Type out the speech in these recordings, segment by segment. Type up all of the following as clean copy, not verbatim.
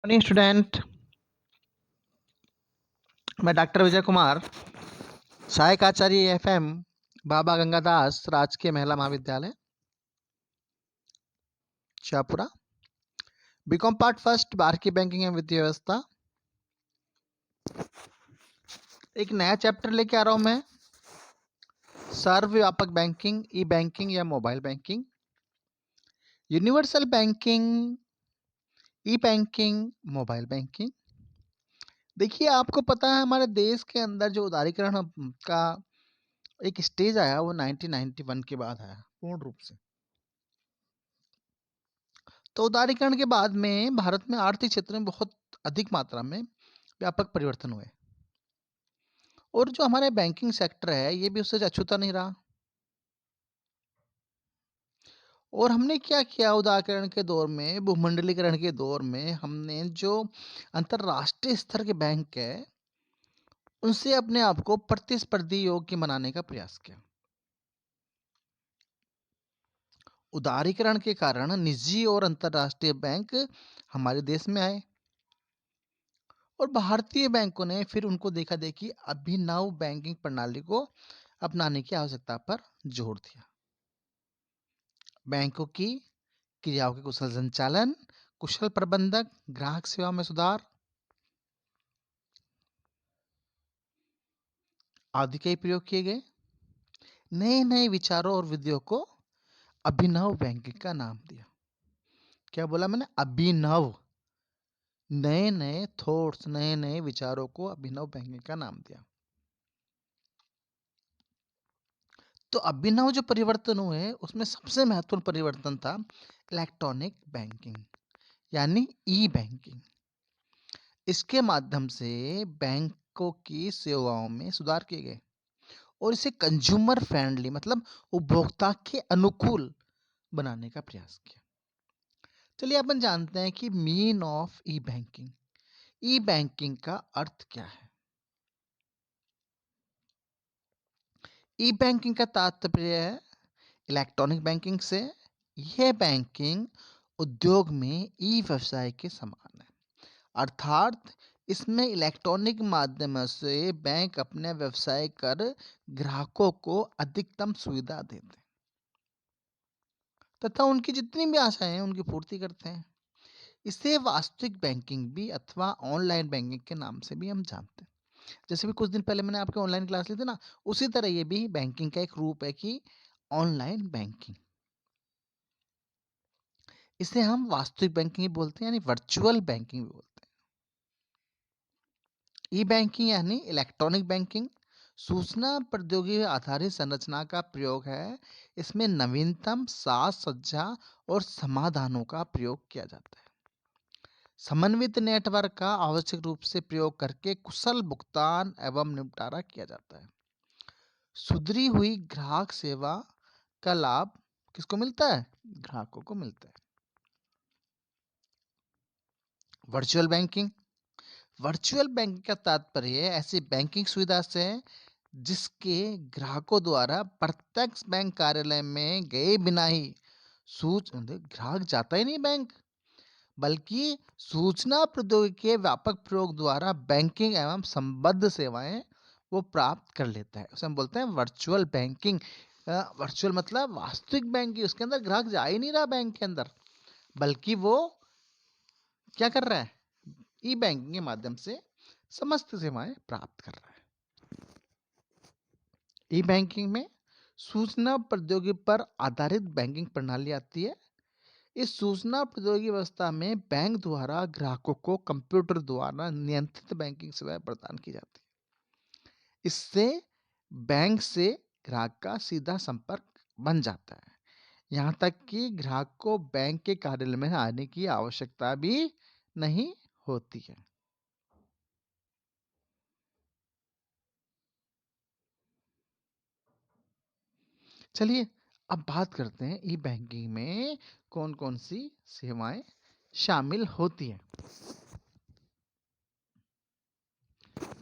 Morning student. मैं doctor Vijay Kumar, सहायक आचार्य FM बाबा गंगादास राजकीय महिला महाविद्यालय शाहपुरा, बीकॉम पार्ट फर्स्ट बार की बैंकिंग एवं वित्तीय व्यवस्था। एक नया चैप्टर लेके आ रहा हूं मैं, सर्वव्यापक बैंकिंग, ई बैंकिंग या मोबाइल बैंकिंग, यूनिवर्सल बैंकिंग, ई बैंकिंग, मोबाइल बैंकिंग। देखिए, आपको पता है हमारे देश के अंदर जो उदारीकरण का एक स्टेज आया वो 1991 के बाद आया पूर्ण रूप से। तो उदारीकरण के बाद में भारत में आर्थिक क्षेत्र में बहुत अधिक मात्रा में व्यापक परिवर्तन हुए और जो हमारे बैंकिंग सेक्टर है ये भी उससे अछूता नहीं रहा। और हमने क्या किया उदारीकरण के दौर में, भूमंडलीकरण के दौर में हमने जो अंतरराष्ट्रीय स्तर के बैंक है उनसे अपने आप को प्रतिस्पर्धी योग्य बनाने का प्रयास किया। उदारीकरण के कारण निजी और अंतरराष्ट्रीय बैंक हमारे देश में आए और भारतीय बैंकों ने फिर उनको देखा देखी अभिनव बैंकिंग प्रणाली को अपनाने की आवश्यकता पर जोर दिया। बैंकों की क्रियाओं के कुशल संचालन, कुशल प्रबंधक, ग्राहक सेवा में सुधार आदि के प्रयोग किए गए। नए नए विचारों और विधियों को अभिनव बैंकिंग का नाम दिया। क्या बोला मैंने? अभिनव। नए नए थॉट्स, नए नए विचारों को अभिनव बैंकिंग का नाम दिया। तो अभिनव जो परिवर्तन हुए उसमें सबसे महत्वपूर्ण परिवर्तन था इलेक्ट्रॉनिक बैंकिंग यानी ई बैंकिंग। इसके माध्यम से बैंकों की सेवाओं में सुधार किए गए और इसे कंज्यूमर फ्रेंडली मतलब उपभोक्ता के अनुकूल बनाने का प्रयास किया। चलिए अपन जानते हैं कि mean of E banking. E banking का अर्थ क्या है? ई बैंकिंग का तात्पर्य है इलेक्ट्रॉनिक बैंकिंग से। यह बैंकिंग उद्योग में ई व्यवसाय के समान है, अर्थात इसमें इलेक्ट्रॉनिक माध्यम से बैंक अपने व्यवसाय कर ग्राहकों को अधिकतम सुविधा देते हैं तथा उनकी जितनी भी आशाएं हैं उनकी पूर्ति करते हैं। इसे वास्तविक बैंकिंग भी अथवा ऑनलाइन बैंकिंग के नाम से भी हम जानते हैं। जैसे भी कुछ दिन पहले मैंने आपके ऑनलाइन क्लास ली थी ना, उसी तरह ये भी बैंकिंग का एक रूप है कि ऑनलाइन बैंकिंग। इसे हम वास्तविक बैंकिंग भी बोलते हैं यानी वर्चुअल बैंकिंग भी बोलते हैं। ई बैंकिंग यानी इलेक्ट्रॉनिक बैंकिंग सूचना प्रौद्योगिकी आधारित संरचना का प्रयोग है। इसमें नवीनतम साज सज्जा और समाधानों का प्रयोग किया जाता है। समन्वित नेटवर्क का आवश्यक रूप से प्रयोग करके कुशल भुगतान एवं निपटारा किया जाता है। सुधरी हुई ग्राहक सेवा का लाभ किसको मिलता है? ग्राहकों को मिलता है। Virtual banking. वर्चुअल बैंकिंग का तात्पर्य ऐसी बैंकिंग सुविधा से है जिसके ग्राहकों द्वारा प्रत्यक्ष बैंक कार्यालय में गए बिना ही ग्राहक जाता ही नहीं बैंक, बल्कि सूचना प्रौद्योगिकी के व्यापक प्रयोग द्वारा बैंकिंग एवं संबद्ध सेवाएं वो प्राप्त कर लेता है। उसे हम बोलते हैं वर्चुअल बैंकिंग। वर्चुअल मतलब वास्तविक बैंकिंग, उसके अंदर ग्राहक जा ही नहीं रहा बैंक के अंदर, बल्कि वो क्या कर रहा है? ई बैंकिंग के माध्यम से समस्त सेवाएं प्राप्त कर रहा है। ई बैंकिंग में सूचना प्रौद्योगिकी पर आधारित बैंकिंग प्रणाली आती है। इस सूचना प्रौद्योगिकी व्यवस्था में बैंक द्वारा ग्राहकों को कंप्यूटर द्वारा नियंत्रित बैंकिंग सेवाएं प्रदान की जाती है। इससे बैंक से ग्राहक का सीधा संपर्क बन जाता है, यहाँ तक कि ग्राहक को बैंक के कार्यालय में आने की आवश्यकता भी नहीं होती है। चलिए अब बात करते हैं ई बैंकिंग में कौन कौन सी सेवाएं शामिल होती हैं।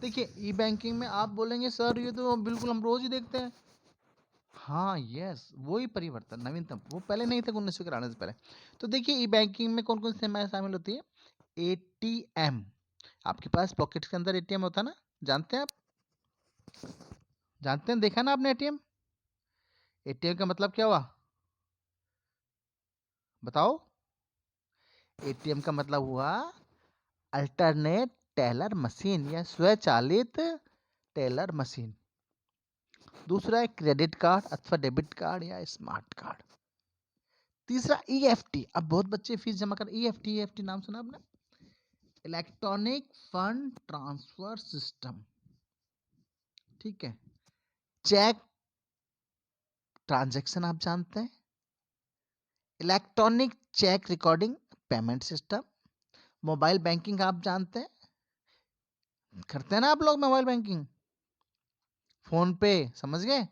देखिए, ई बैंकिंग में आप बोलेंगे सर ये तो बिल्कुल हम रोज ही देखते हैं। हाँ, यस, वही परिवर्तन नवीनतम, वो पहले नहीं थे 1991 से पहले। तो देखिए ई बैंकिंग में कौन कौन सी सेवाएं शामिल होती है? एटीएम, आपके पास पॉकेट के अंदर एटीएम होता है ना, जानते हैं आप? जानते हैं, देखा ना आपने एटीएम? एटीएम का मतलब क्या हुआ, बताओ? एटीएम का मतलब हुआ अल्टरनेट टेलर मशीन या स्वचालित टेलर मशीन। दूसरा है क्रेडिट कार्ड अथवा डेबिट कार्ड या स्मार्ट कार्ड। तीसरा ईएफटी, अब बहुत बच्चे फीस जमा कर, ईएफटी, ईएफटी नाम सुना आपने? इलेक्ट्रॉनिक फंड ट्रांसफर सिस्टम, ठीक है। चेक ट्रांजैक्शन आप जानते हैं, electronic cheque recording payment system, mobile banking आप जानते हैं, करते हैं ना आप लोग मोबाइल बैंकिंग, फोन पे, समझ गए?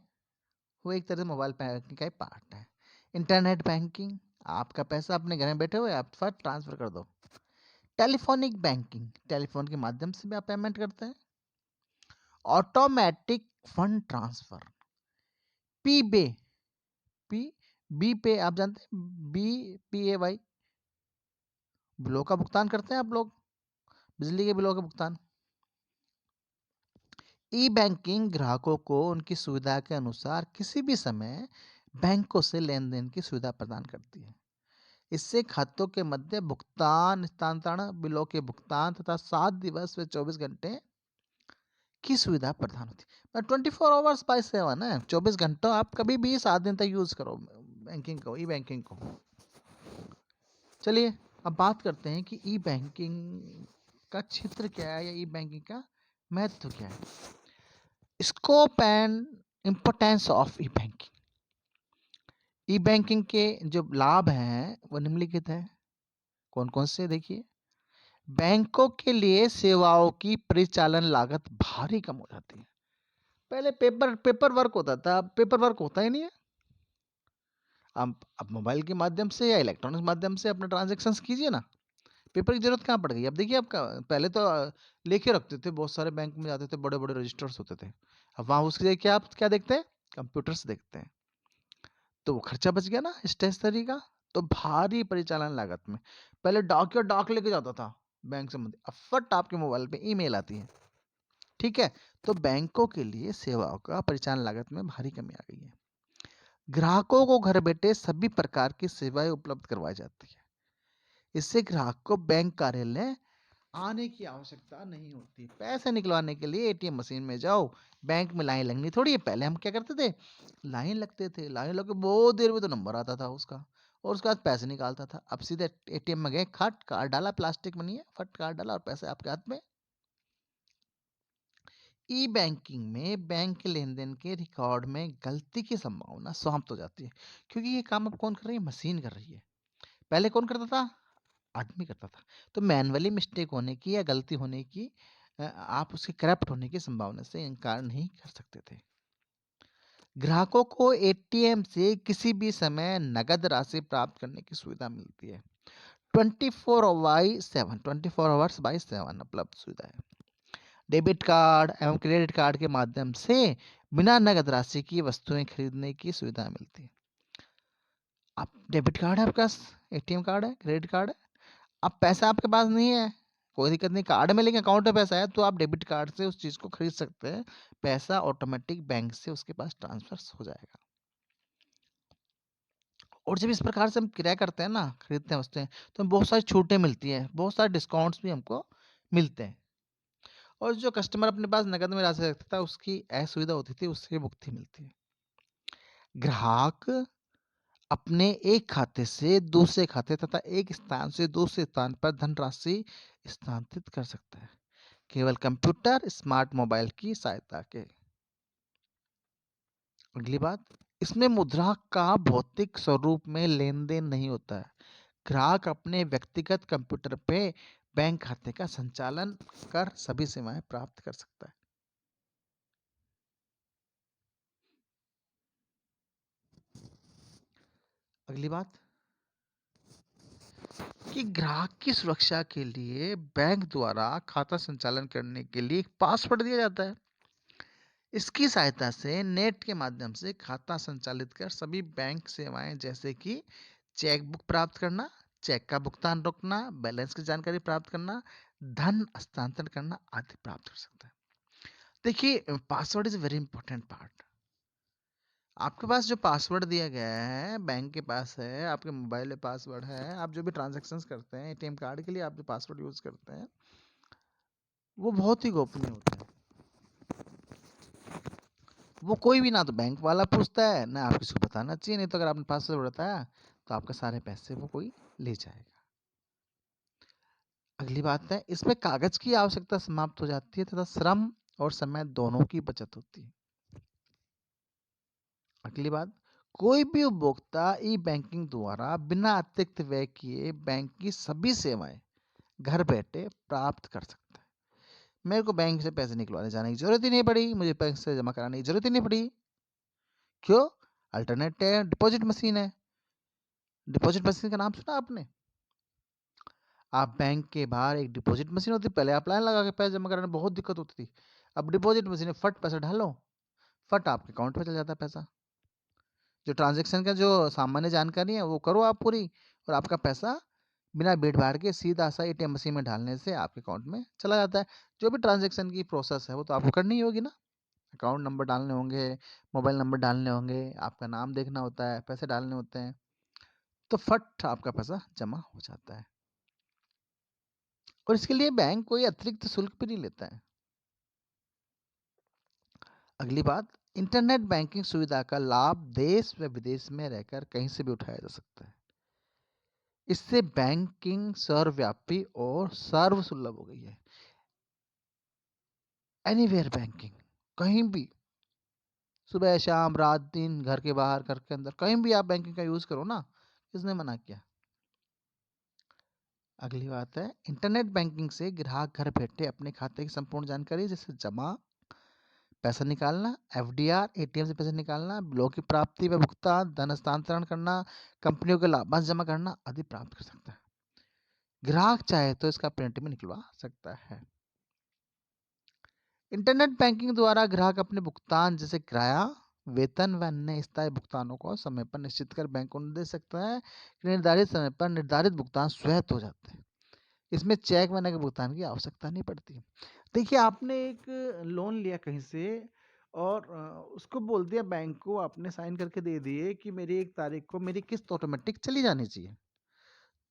वो एक तरह से मोबाइल बैंकिंग का ही पार्ट है। इंटरनेट बैंकिंग, आपका पैसा अपने घर में बैठे हुए आप फट ट्रांसफर कर दो। टेलीफोनिक बैंकिंग, टेलीफोन के माध्यम से भी आप पेमेंट करते हैं। ऑटोमेटिक फंड ट्रांसफर, पी बे, पी बी पे आप जानते हैं, BPAY, बिलों का भुगतान करते हैं आप लोग, बिजली के बिलों का भुगतान। ई बैंकिंग ग्राहकों को उनकी सुविधा के अनुसार किसी भी समय बैंकों से लेन देन की सुविधा प्रदान करती है। इससे खातों के मध्य भुगतान हस्तांतरण, बिलों के भुगतान तथा 7 दिवस व 24 घंटे की सुविधा प्रदान होती है। 24 आवर्स बाय 7 है, 24 घंटों आप कभी भी 7 दिन तक यूज करो बैंकिंग को, ई बैंकिंग को। चलिए अब बात करते हैं कि ई बैंकिंग का क्षेत्र क्या है या ई बैंकिंग का महत्व क्या है। Scope and importance of E banking. E banking के जो लाभ हैं वो निम्नलिखित है। कौन कौन से, देखिए। बैंकों के लिए सेवाओं की परिचालन लागत भारी कम हो जाती है। पहले पेपर वर्क होता था, अब पेपर वर्क होता ही नहीं है। आप अब मोबाइल के माध्यम से या इलेक्ट्रॉनिक माध्यम से अपना ट्रांजेक्शन्स कीजिए ना, पेपर की जरूरत कहाँ पड़ गई। अब देखिए आपका, पहले तो लेके रखते थे, बहुत सारे बैंक में जाते थे, बड़े बड़े रजिस्टर्स होते थे। अब वहाँ उसकी जगह क्या आप क्या देखते हैं, कंप्यूटर्स देखते हैं। तो वो खर्चा बच गया ना स्टेशनरी का। तो भारी परिचालन लागत में, पहले डाकिया डाक लेके जाता था बैंक संबंधी, अब फट आपके मोबाइल पे ईमेल आती है, ठीक है। तो बैंकों के लिए सेवाओं का परिचालन लागत में भारी कमी आ गई है। ग्राहकों को घर बैठे सभी प्रकार की सेवाएं उपलब्ध करवाई जाती है। इससे ग्राहक को बैंक कार्यालय आने की आवश्यकता नहीं होती। पैसे निकलवाने के लिए एटीएम मशीन में जाओ, बैंक में लाइन लगनी थोड़ी है। पहले हम क्या करते थे, लाइन लगते थे, लाइन लग के बहुत देर में तो नंबर आता था उसका, और उसके बाद पैसे निकालता था। अब सीधे एटीएम में गए, खट कार्ड डाला, प्लास्टिक में नहीं है, फट कार्ड डाला और पैसे आपके हाथ में। ई बैंकिंग में बैंक के लेन देन के रिकॉर्ड में गलती की संभावना समाप्त हो जाती है, क्योंकि ये काम अब कौन कर रही है, मशीन कर रही है। पहले कौन करता था, आदमी करता था। तो मैनुअली मिस्टेक होने की या गलती होने की, आप उसके करप्ट होने की संभावना से इनकार नहीं कर सकते थे। ग्राहकों को एटीएम से किसी भी समय नगद राशि प्राप्त करने की सुविधा मिलती है। 24 आवर्स बाय 7 उपलब्ध सुविधा है। डेबिट कार्ड एवं क्रेडिट कार्ड के माध्यम से बिना नगद राशि की वस्तुएं खरीदने की सुविधा मिलती है। आप डेबिट कार्ड है आपके पास, एटीएम कार्ड है, क्रेडिट कार्ड है, अब पैसा आपके पास नहीं है, कोई दिक्कत नहीं, कार्ड में लेकिन अकाउंट में पैसा है, तो आप डेबिट कार्ड से उस चीज को खरीद सकते हैं। पैसा ऑटोमेटिक बैंक से उसके पास ट्रांसफर हो जाएगा। और जब इस प्रकार से हम किराया करते हैं ना, खरीदते हैं वस्तुएं, तो हमें बहुत सारी छूटें मिलती हैं, बहुत सारे डिस्काउंट्स भी हमको मिलते हैं। और जो कस्टमर अपने पास नकद में राशि रखता था, उसकी असुविधा होती थी, उससे मुक्ति मिलती है। ग्राहक अपने एक खाते से दूसरे खाते तथा एक स्थान से दूसरे स्थान पर धनराशि स्थानांतरित कर सकता है, केवल कंप्यूटर स्मार्ट मोबाइल की सहायता के। अगली बात, इसमें मुद्रा का भौतिक स्वरूप में लेन देन नहीं होता है। ग्राहक अपने व्यक्तिगत कंप्यूटर पे बैंक खाते का संचालन कर सभी सेवाएं प्राप्त कर सकता है। अगली बात कि ग्राहक की सुरक्षा के लिए बैंक द्वारा खाता संचालन करने के लिए एक पासवर्ड दिया जाता है। इसकी सहायता से नेट के माध्यम से खाता संचालित कर सभी बैंक सेवाएं जैसे कि चेक बुक प्राप्त करना, चेक का भुगतान रोकना, बैलेंस की जानकारी प्राप्त करना, धन हस्तांतरण करना आदि प्राप्त कर सकता है। देखिए, password is a very important part. आपके पास जो पासवर्ड दिया गया है, बैंक के पास है, आपके मोबाइल में पासवर्ड है, आप जो भी ट्रांज़ैक्शंस करते हैं, एटीएम कार्ड के लिए आप जो पासवर्ड यूज़ करते हैं, वो बहुत ही गोपनीय होता है। वो कोई भी ना तो बैंक वाला पूछता है, ना आप किसी को बताना चाहिए, नहीं तो अगर आपने पासवर्ड बताया, तो आपके सारे पैसे वो कोई ले जाएगा। अगली बात है, इसमें कागज़ की आवश्यकता समाप्त हो जाती है तथा श्रम और समय दोनों की बचत होती है। अगली बात, कोई भी उपभोक्ता ई-बैंकिंग द्वारा बिना अतिरिक्त व्यय किए बैंक की सभी सेवाएं घर बैठे प्राप्त कर सकता है। मेरे को बैंक से पैसे निकलवाने जाने की जरूरत ही नहीं पड़ी, मुझे बैंक से जमा कराने की जरूरत ही नहीं पड़ी। क्यों? अल्टरनेट है, डिपॉजिट मशीन है। डिपॉजिट मशीन का नाम सुना आपने? आप बैंक के बाहर एक डिपॉजिट मशीन होती, पहले आप लाइन लगा के पैसे जमा कराने में बहुत दिक्कत होती थी। अब डिपॉजिट मशीन में फट पैसा डालो, फट आपके अकाउंट में चल जाता है पैसा। जो ट्रांजैक्शन का जो सामान्य जानकारी है वो करो आप पूरी, और आपका पैसा बिना भीड़ भाड़ के सीधा सा एटीएम मशीन में डालने से आपके अकाउंट में चला जाता है। जो भी ट्रांजैक्शन की प्रोसेस है वो तो आपको करनी ही होगी ना। अकाउंट नंबर डालने होंगे, मोबाइल नंबर डालने होंगे, आपका नाम देखना होता है, पैसे डालने होते हैं, तो फट आपका पैसा जमा हो जाता है। और इसके लिए बैंक कोई अतिरिक्त शुल्क भी नहीं लेता है। अगली बात, इंटरनेट बैंकिंग सुविधा का लाभ देश व विदेश में रहकर कहीं से भी उठाया जा सकता है। इससे बैंकिंग सर्वव्यापी और सर्वसुलभ हो गई है। एनीवेयर बैंकिंग, कहीं भी, सुबह शाम रात दिन, घर के बाहर घर के अंदर, कहीं भी आप बैंकिंग का यूज करो ना, किसने मना किया। अगली बात है, इंटरनेट बैंकिंग से ग्राहक घर बैठे अपने खाते की संपूर्ण जानकारी जैसे जमा, पैसा निकालना, एफडीआर, एटीएम से पैसे निकालना, बिलों की प्राप्ति व भुगतान, धन हस्तांतरण करना, कंपनियों के लाभांश जमा करना आदि प्राप्त कर सकता है। ग्राहक चाहे तो इसका प्रिंट भी निकलवा सकता है। इंटरनेट बैंकिंग द्वारा ग्राहक अपने भुगतान जैसे किराया, वेतन व अन्य स्थायी भुगतानों को समय पर निश्चित कर बैंक को निर्देश सकता है कि निर्धारित समय पर निर्धारित भुगतान स्वतः हो जाते हैं। इसमें चेक वगैरह के भुगतान की आवश्यकता नहीं पड़ती। देखिए, आपने एक लोन लिया कहीं से, और उसको बोल दिया बैंक को, आपने साइन करके दे दिए कि मेरी 1 तारीख को मेरी किस्त ऑटोमेटिक चली जानी चाहिए।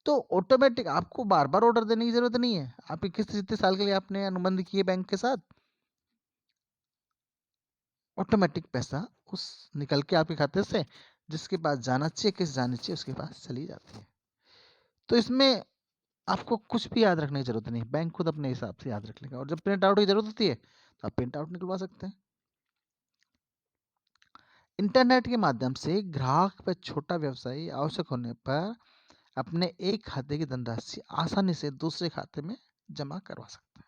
तो ऑटोमेटिक आपको बार-बार ऑर्डर देने की ज़रूरत नहीं है। आपकी किस्त जितने साल के लिए आपने अनुबंध किए बैंक के साथ, ऑटोमेटिक पैसा उस निकल के आपके खाते से जिसके पास जाना चाहिए, किस जानी चाहिए, उसके पास चली जाती है। तो इसमें आपको कुछ भी याद रखने की ज़रूरत नहीं है, बैंक खुद अपने हिसाब से याद रख लेगा, और जब प्रिंट आउट की ज़रूरत होती है, तो आप प्रिंट आउट निकलवा सकते हैं। इंटरनेट के माध्यम से ग्राहक व छोटा व्यवसायी आवश्यक होने पर अपने एक खाते की धनराशि आसानी से दूसरे खाते में जमा करवा सकता है।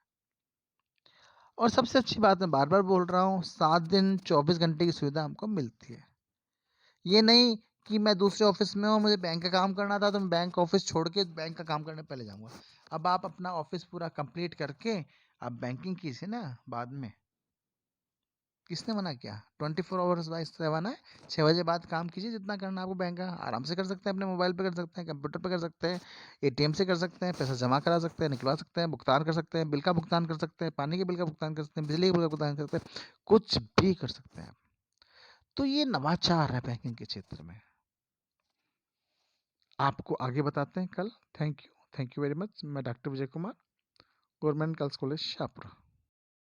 और सबसे अच्छी बात, मैं बार-बार बोल रहा हूँ, 7 दिन 24 घंटे की सुविधा हमको मिलती है। ये नहीं कि मैं दूसरे ऑफिस में हूँ, मुझे बैंक का काम करना था तो मैं बैंक ऑफिस छोड़ के बैंक का काम करने पहले जाऊँगा। अब आप अपना ऑफिस पूरा कंप्लीट करके आप बैंकिंग कीजिए ना बाद में। किसने मना किया? 24 आवर्स बाय 7 है, 6 बजे बाद काम कीजिए, जितना करना है आपको बैंक का आराम से कर सकते हैं, अपने मोबाइल पे कर सकते हैं, कंप्यूटर पे कर सकते हैं, एटीएम से कर सकते हैं, पैसा जमा करा सकते हैं, निकलवा सकते हैं, भुगतान कर सकते हैं, बिल का भुगतान कर सकते हैं, पानी के बिल का भुगतान कर सकते हैं, बिजली के बिल का भुगतान कर सकते हैं, कुछ भी कर सकते हैं आप। तो ये नवाचार है बैंकिंग के क्षेत्र में। आपको आगे बताते हैं कल। Thank you very much. मैं doctor Vijay Kumar, government girls college Shahpura.